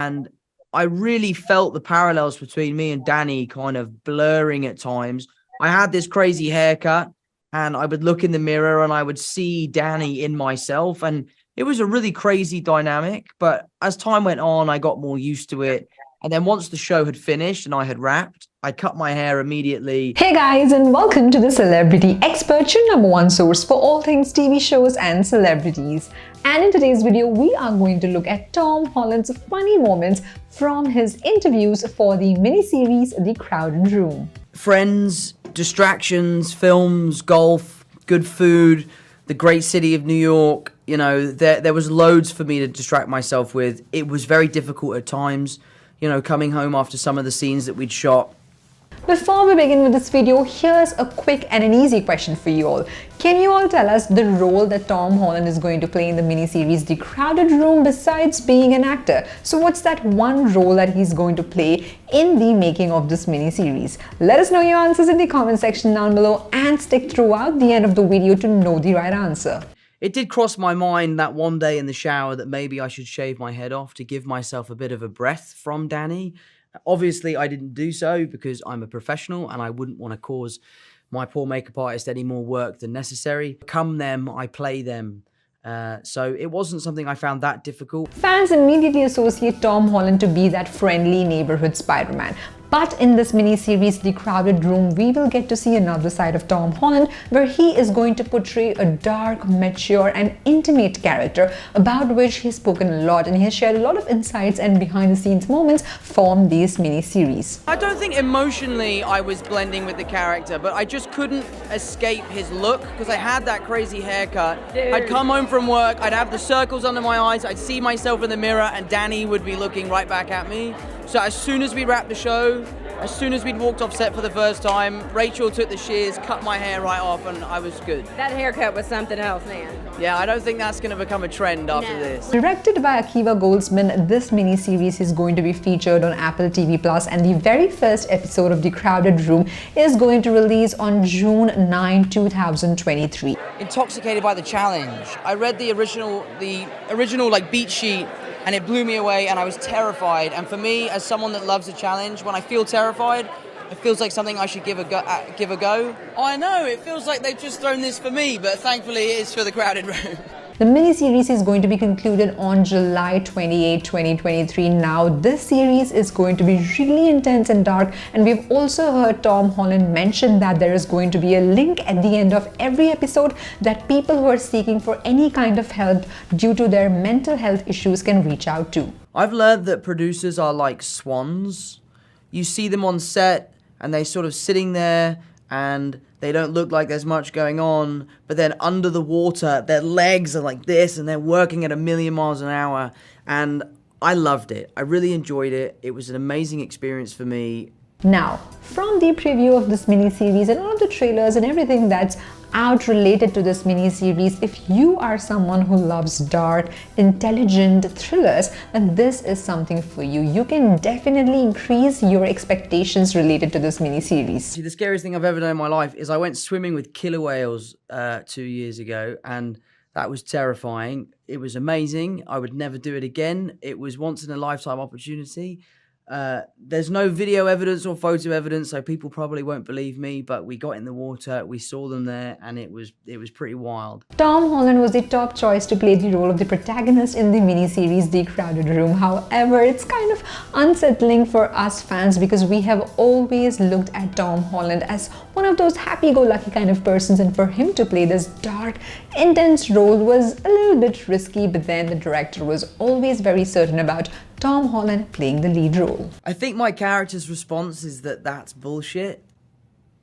And I really felt the parallels between me and Danny kind of blurring at times. I had this crazy haircut and I would look in the mirror and I would see Danny in myself. And it was a really crazy dynamic. But as time went on, I got more used to it. And then once the show had finished and I had wrapped, I cut my hair immediately. Hey guys, and welcome to the Celebrity Expert, your #1 source for all things TV shows and celebrities. And in today's video, we are going to look at Tom Holland's funny moments from his interviews for the miniseries The Crowded Room. Friends, distractions, films, golf, good food, the great city of New York. You know, there was loads for me to distract myself with. It was very difficult at times, you know, coming home after some of the scenes that we'd shot. Before we begin with this video, here's a quick and an easy question for you all. Can you all tell us the role that Tom Holland is going to play in the miniseries The Crowded Room besides being an actor? So what's that one role that he's going to play in the making of this miniseries? Let us know your answers in the comment section down below and stick throughout the end of the video to know the right answer. It did cross my mind that one day in the shower that maybe I should shave my head off to give myself a bit of a breath from Danny. Obviously, I didn't do so because I'm a professional and I wouldn't want to cause my poor makeup artist any more work than necessary. Come them, I play them. So it wasn't something I found that difficult. Fans immediately associate Tom Holland to be that friendly neighborhood Spider-Man. But in this miniseries, The Crowded Room, we will get to see another side of Tom Holland where he is going to portray a dark, mature and intimate character about which he's spoken a lot, and he has shared a lot of insights and behind-the-scenes moments from these miniseries. I don't think emotionally I was blending with the character, but I just couldn't escape his look because I had that crazy haircut. I'd come home from work, I'd have the circles under my eyes, I'd see myself in the mirror and Danny would be looking right back at me. So as soon as we wrapped the show, as soon as we'd walked off set for the first time, Rachel took the shears, cut my hair right off, and I was good. That haircut was something else, man. Yeah, I don't think that's going to become a trend after this. Directed by Akiva Goldsman, this miniseries is going to be featured on Apple TV Plus, and the very first episode of The Crowded Room is going to release on June 9, 2023. Intoxicated by the challenge. I read the original like beat sheet, and it blew me away and I was terrified. And for me, as someone that loves a challenge, when I feel terrified, it feels like something I should give a go. Oh, I know, it feels like they've just thrown this for me, but thankfully it is for The Crowded Room. The miniseries is going to be concluded on July 28, 2023. Now, this series is going to be really intense and dark, and we've also heard Tom Holland mention that there is going to be a link at the end of every episode that people who are seeking for any kind of help due to their mental health issues can reach out to. I've learned that producers are like swans. You see them on set and they're sort of sitting there and they don't look like there's much going on, but then under the water, their legs are like this and they're working at 1,000,000 miles an hour. And I loved it. I really enjoyed it. It was an amazing experience for me. Now, from the preview of this miniseries and all of the trailers and everything that's out related to this miniseries, if you are someone who loves dark, intelligent thrillers, then this is something for you. You can definitely increase your expectations related to this miniseries. See, the scariest thing I've ever done in my life is I went swimming with killer whales 2 years ago, and that was terrifying. It was amazing. I would never do it again. It was once in a lifetime opportunity. There's no video evidence or photo evidence, so people probably won't believe me, but we got in the water, we saw them there, and it was pretty wild. Tom Holland was the top choice to play the role of the protagonist in the miniseries The Crowded Room. However, it's kind of unsettling for us fans because we have always looked at Tom Holland as one of those happy-go-lucky kind of persons, and for him to play this dark, intense role was a little bit risky, but then the director was always very certain about Tom Holland playing the lead role. I think my character's response is that that's bullshit,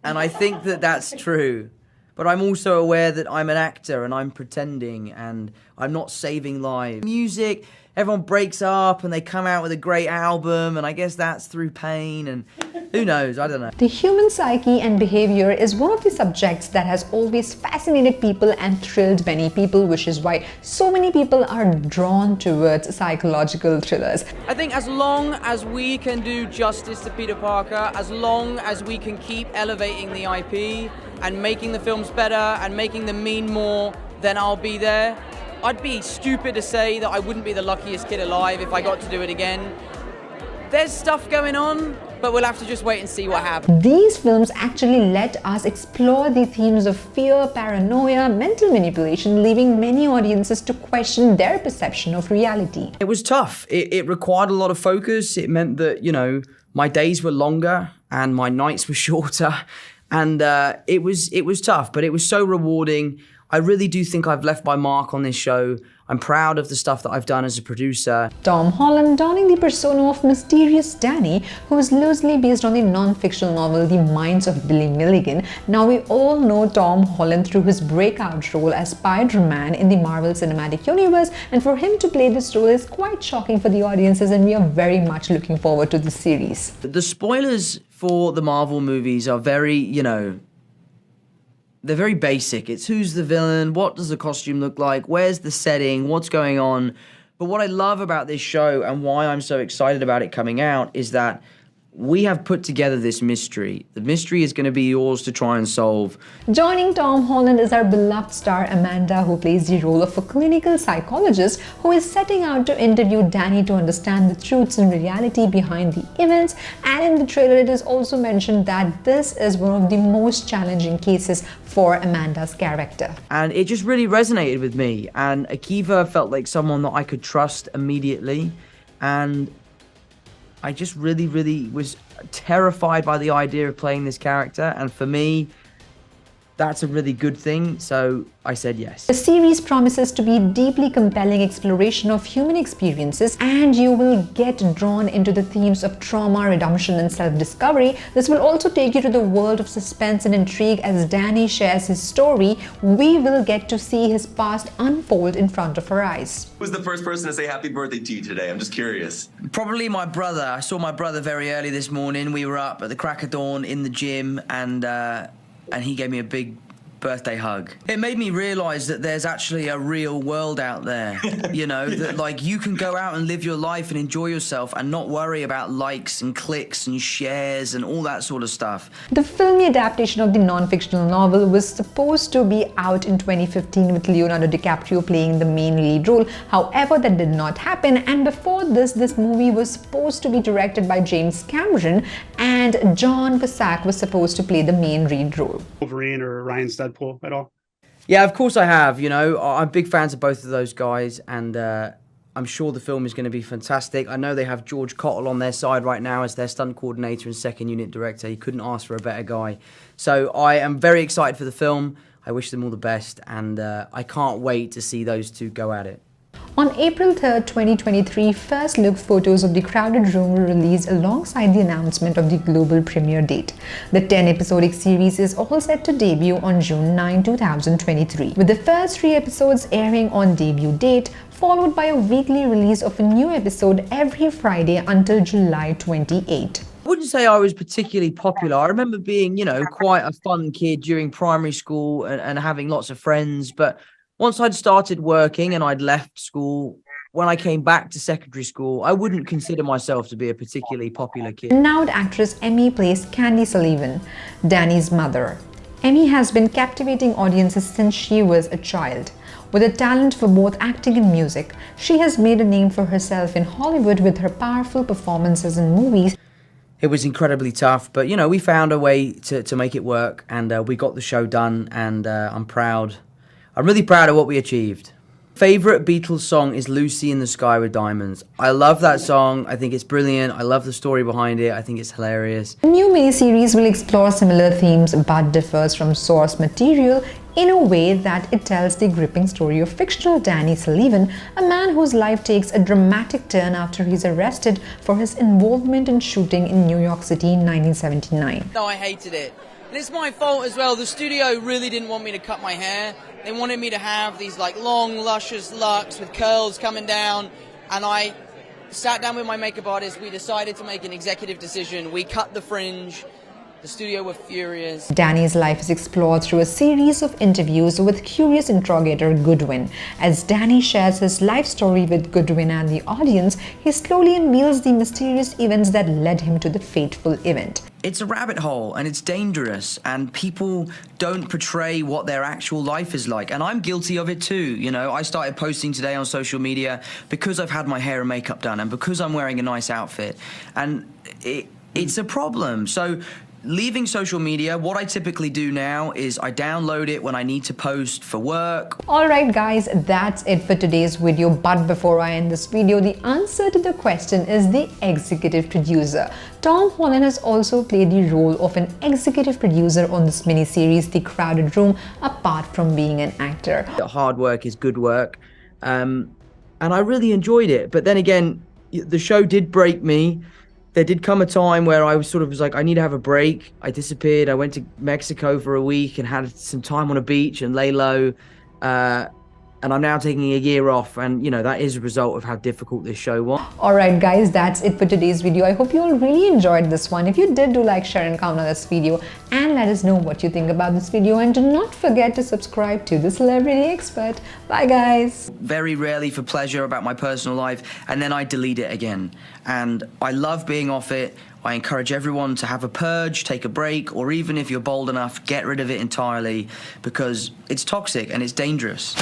and I think that that's true. But I'm also aware that I'm an actor and I'm pretending and I'm not saving lives. Music, everyone breaks up and they come out with a great album, and I guess that's through pain, and who knows, I don't know. The human psyche and behavior is one of the subjects that has always fascinated people and thrilled many people, which is why so many people are drawn towards psychological thrillers. I think as long as we can do justice to Peter Parker, as long as we can keep elevating the IP and making the films better and making them mean more, then I'll be there. I'd be stupid to say that I wouldn't be the luckiest kid alive if I got to do it again. There's stuff going on, but we'll have to just wait and see what happens. These films actually let us explore the themes of fear, paranoia, mental manipulation, leaving many audiences to question their perception of reality. It was tough. It required a lot of focus. It meant that, you know, my days were longer and my nights were shorter. And it was tough, but it was so rewarding. I really do think I've left my mark on this show. I'm proud of the stuff that I've done as a producer. Tom Holland donning the persona of mysterious Danny, who is loosely based on the non-fictional novel The Minds of Billy Milligan. Now we all know Tom Holland through his breakout role as Spider-Man in the Marvel Cinematic Universe, and for him to play this role is quite shocking for the audiences, and we are very much looking forward to this series. The spoilers for the Marvel movies are very, you know, they're very basic. It's who's the villain, what does the costume look like, where's the setting, what's going on. But what I love about this show and why I'm so excited about it coming out is that we have put together this mystery. The mystery is going to be yours to try and solve. Joining Tom Holland is our beloved star Amanda, who plays the role of a clinical psychologist who is setting out to interview Danny to understand the truths and reality behind the events. And in the trailer, it is also mentioned that this is one of the most challenging cases for Amanda's character. And it just really resonated with me. And Akiva felt like someone that I could trust immediately. And I just really was terrified by the idea of playing this character, and for me, that's a really good thing, so I said yes. The series promises to be a deeply compelling exploration of human experiences, and you will get drawn into the themes of trauma, redemption, and self-discovery. This will also take you to the world of suspense and intrigue. As Danny shares his story, we will get to see his past unfold in front of our eyes. Who's the first person to say happy birthday to you today? I'm just curious. Probably my brother. I saw my brother very early this morning. We were up at the crack of dawn in the gym, and he gave me a big birthday hug. It made me realize that there's actually a real world out there, you know, that like you can go out and live your life and enjoy yourself and not worry about likes and clicks and shares and all that sort of stuff. The filmy adaptation of the non-fictional novel was supposed to be out in 2015 with Leonardo DiCaprio playing the main lead role. However, that did not happen, and before this movie was supposed to be directed by James Cameron, and John Cusack was supposed to play the main lead role. Wolverine or Ryan's Deadpool at all? Yeah, of course I have, you know. I'm big fans of both of those guys, and I'm sure the film is going to be fantastic. I know they have George Cottle on their side right now as their stunt coordinator and second unit director. He couldn't ask for a better guy. So I am very excited for the film. I wish them all the best, and I can't wait to see those two go at it. On April 3rd, 2023, first look photos of The Crowded Room were released alongside the announcement of the global premiere date. The 10-episodic series is all set to debut on June 9, 2023, with the first 3 episodes airing on debut date, followed by a weekly release of a new episode every Friday until July 28. I wouldn't say I was particularly popular. I remember being, you know, quite a fun kid during primary school and having lots of friends, but once I'd started working and I'd left school, when I came back to secondary school, I wouldn't consider myself to be a particularly popular kid. Renowned actress Emmy plays Candy Sullivan, Danny's mother. Emmy has been captivating audiences since she was a child. With a talent for both acting and music, she has made a name for herself in Hollywood with her powerful performances in movies. It was incredibly tough, but, you know, we found a way to make it work, and we got the show done, and I'm proud. I'm really proud of what we achieved. Favorite Beatles song is Lucy in the Sky with Diamonds. I love that song. I think it's brilliant. I love the story behind it. I think it's hilarious. The new miniseries will explore similar themes but differs from source material in a way that it tells the gripping story of fictional Danny Sullivan, a man whose life takes a dramatic turn after he's arrested for his involvement in shooting in New York City in 1979. No, I hated it. And it's my fault as well. The studio really didn't want me to cut my hair. They wanted me to have these like long, luscious locks with curls coming down. And I sat down with my makeup artist. We decided to make an executive decision. We cut the fringe. The studio were furious. Danny's life is explored through a series of interviews with curious interrogator Goodwin. As Danny shares his life story with Goodwin and the audience, he slowly unveils the mysterious events that led him to the fateful event. it's a rabbit hole and it's dangerous, and people don't portray what their actual life is like. And I'm guilty of it too. You know, I started posting today on social media because I've had my hair and makeup done and because I'm wearing a nice outfit. And it's a problem. So leaving social media, what I typically do now is I download it when I need to post for work. Alright guys, that's it for today's video, but before I end this video, the answer to the question is the executive producer. Tom Holland has also played the role of an executive producer on this miniseries, The Crowded Room, apart from being an actor. Hard work is good work, and I really enjoyed it. But then again, the show did break me. There did come a time where I was like, I need to have a break. I disappeared. I went to Mexico for a week and had some time on a beach and lay low. And I'm now taking a year off, and you know, that is a result of how difficult this show was. Alright guys, that's it for today's video. I hope you all really enjoyed this one. If you did, do like, share and comment on this video and let us know what you think about this video, and do not forget to subscribe to The Celebrity Expert. Bye guys. Very rarely for pleasure about my personal life, and then I delete it again. And I love being off it. I encourage everyone to have a purge, take a break, or even if you're bold enough, get rid of it entirely, because it's toxic and it's dangerous.